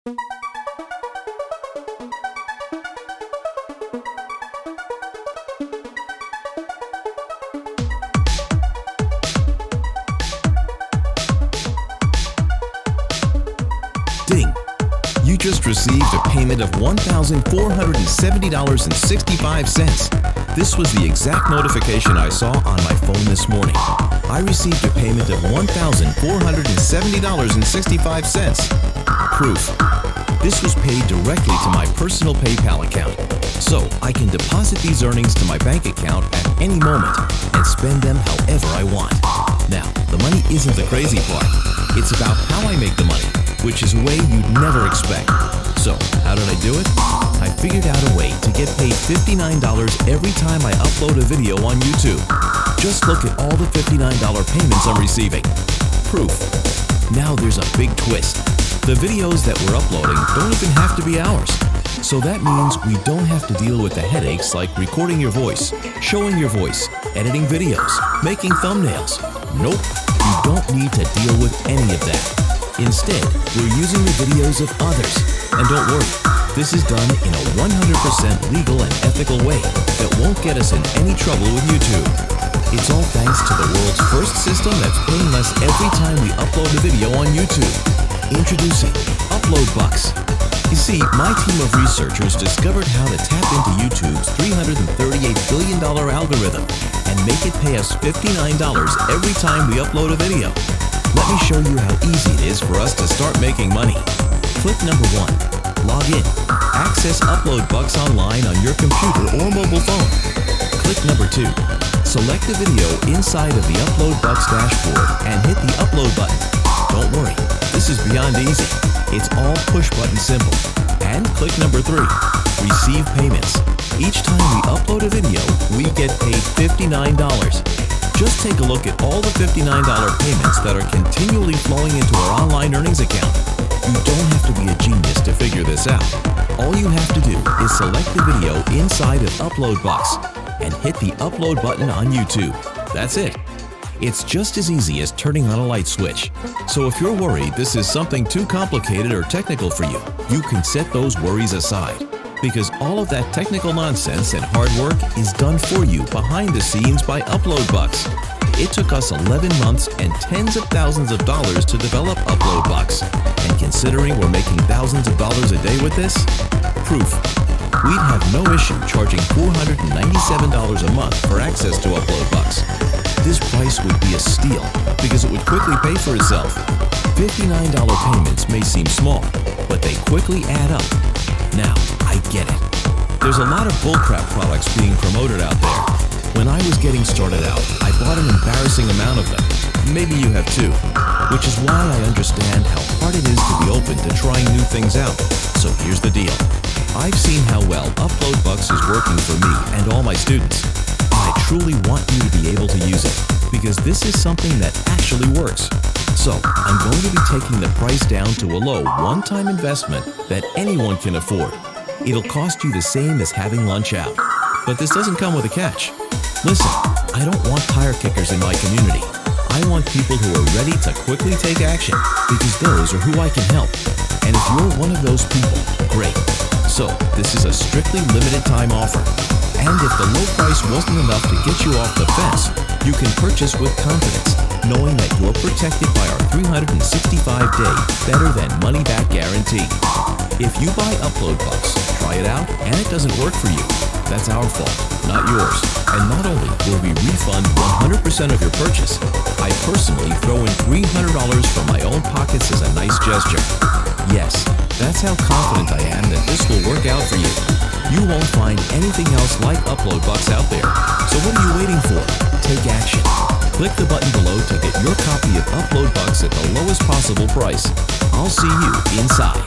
Ding! You just received a payment of $1,470.65. This was the exact notification I saw on my phone this morning. I received a payment of $1,470.65. Proof. This was paid directly to my personal PayPal account, so I can deposit these earnings to my bank account at any moment and spend them however I want. Now, the money isn't the crazy part. It's about how I make the money, which is a way you'd never expect. So, how did I do it? I figured out a way to get paid $59 every time I upload a video on YouTube. Just look at all the $59 payments I'm receiving. Proof. Now there's a big twist. The videos that we're uploading don't even have to be ours. So that means we don't have to deal with the headaches like recording your voice, showing your voice, editing videos, making thumbnails. Nope, you don't need to deal with any of that. Instead, we're using the videos of others. And don't worry, this is done in a 100% legal and ethical way that won't get us in any trouble with YouTube. It's all thanks to the world's first system that's paying us every time we upload a video on YouTube. Introducing UploadBucks. You see, my team of researchers discovered how to tap into YouTube's $338 billion algorithm and make it pay us $59 every time we upload a video. Let me show you how easy it is for us to start making money. Click number 1. Log in. Access UploadBucks online on your computer or mobile phone. Click number 2. Select the video inside of the UploadBucks dashboard and hit the upload button. Don't worry, this is beyond easy. It's all push-button simple. And click number 3. Receive payments. Each time we upload a video, we get paid $59. Just take a look at all the $59 payments that are continually flowing into our online earnings account. You don't have to be a genius to figure this out. All you have to do is select the video inside of UploadBucks and hit the upload button on YouTube. That's it. It's just as easy as turning on a light switch. So if you're worried this is something too complicated or technical for you, you can set those worries aside. Because all of that technical nonsense and hard work is done for you behind the scenes by UploadBucks. It took us 11 months and tens of thousands of dollars to develop UploadBucks. And considering we're making thousands of dollars a day with this, proof. We'd have no issue charging $497 a month for access to UploadBucks. This price would be a steal because it would quickly pay for itself. $59 payments may seem small, but they quickly add up. Now, I get it. There's a lot of bullcrap products being promoted out there. When I was getting started out, I bought an embarrassing amount of them. Maybe you have too. Which is why I understand how hard it is to be open to trying new things out. So here's the deal. I've seen how well UploadBucks is working for me and all my students. I truly want you to be able to use it, because this is something that actually works. So, I'm going to be taking the price down to a low one-time investment that anyone can afford. It'll cost you the same as having lunch out. But this doesn't come with a catch. Listen, I don't want tire kickers in my community. I want people who are ready to quickly take action, because those are who I can help. And if you're one of those people, great. So, this is a strictly limited time offer. And if the low price wasn't enough to get you off the fence, you can purchase with confidence, knowing that you're protected by our 365-day better than money-back guarantee. If you buy UploadBucks, try it out, and it doesn't work for you, that's our fault, not yours. And not only will we refund 100% of your purchase, I personally throw in $300 from my own pockets as a nice gesture. Yes, that's how confident I am that this will work out for you. You won't find anything else like UploadBucks out there. So what are you waiting for? Take action. Click the button below to get your copy of UploadBucks at the lowest possible price. I'll see you inside.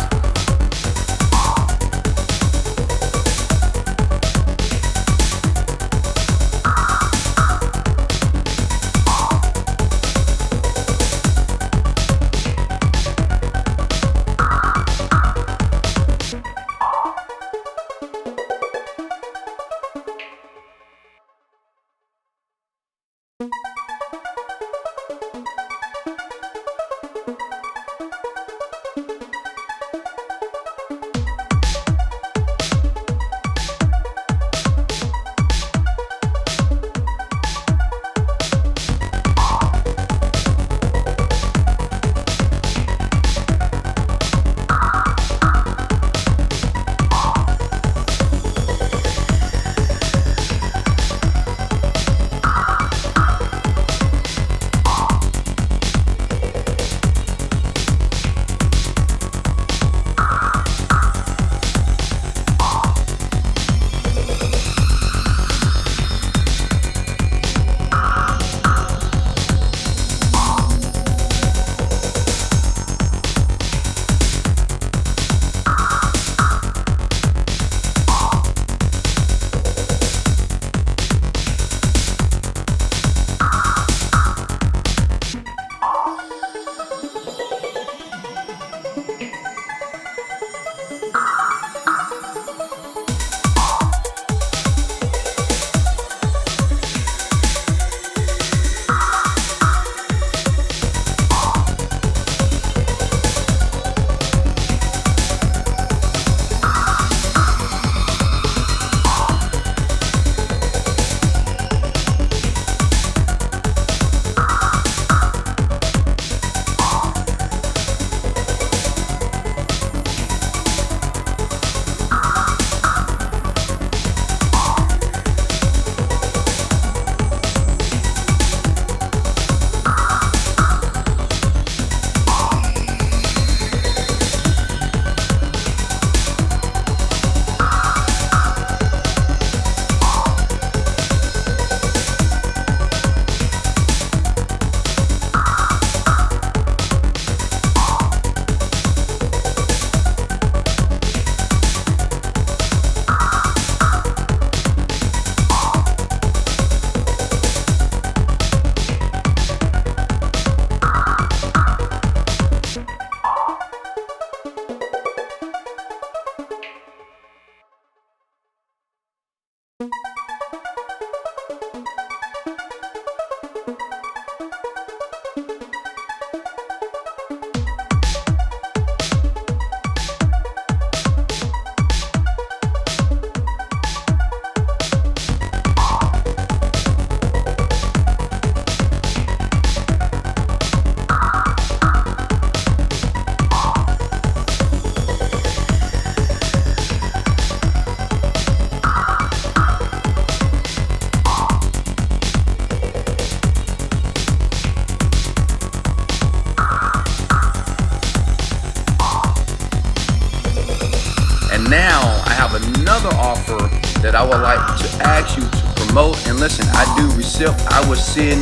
And now I have another offer that I would like to ask you to promote. And listen, I will send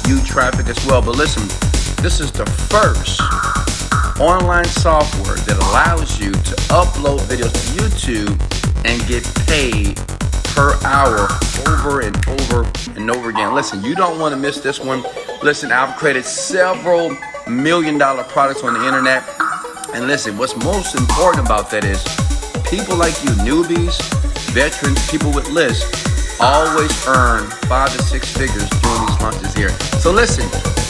you traffic as well. But listen, this is the first online software that allows you to upload videos to YouTube and get paid per hour over and over and over again. Listen, you don't want to miss this one. Listen, I've created several $1 million products on the internet. And listen, what's most important about that is people like you, newbies, veterans, people with lists, always earn 5 to 6 figures during these launches here. So listen,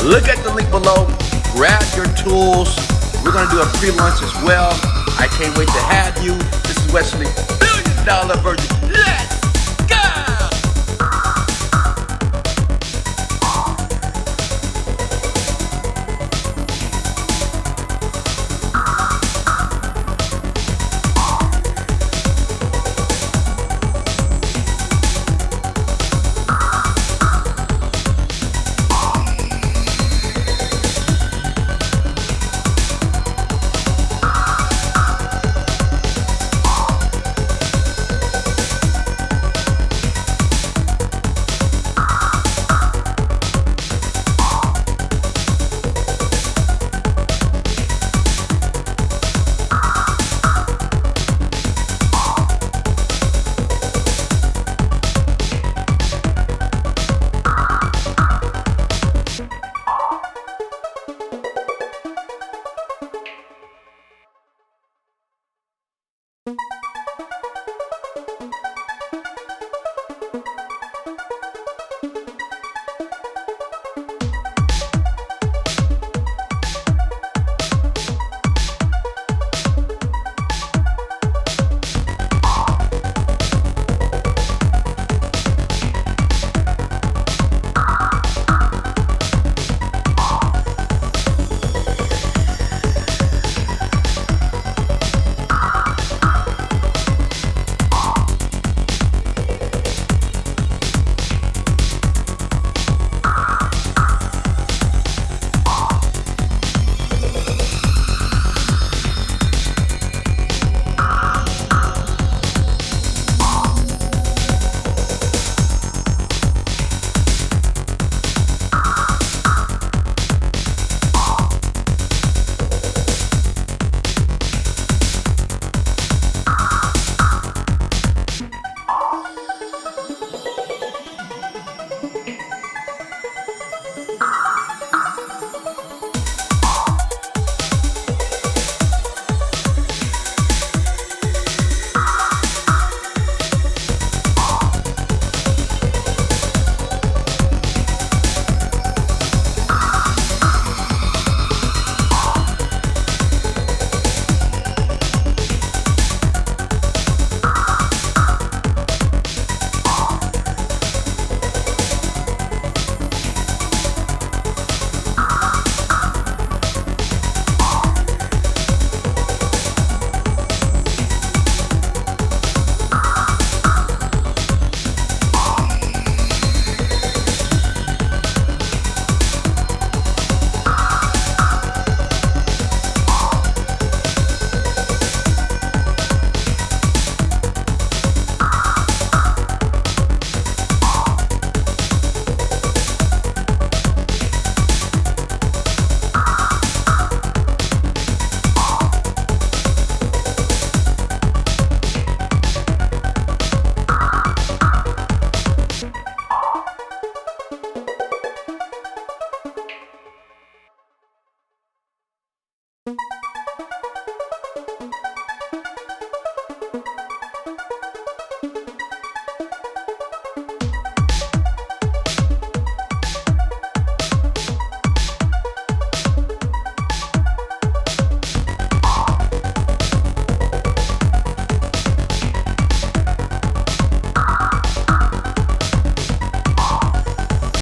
look at the link below, grab your tools. We're going to do a pre-launch as well. I can't wait to have you. This is Wesley, $1 billion version. Let's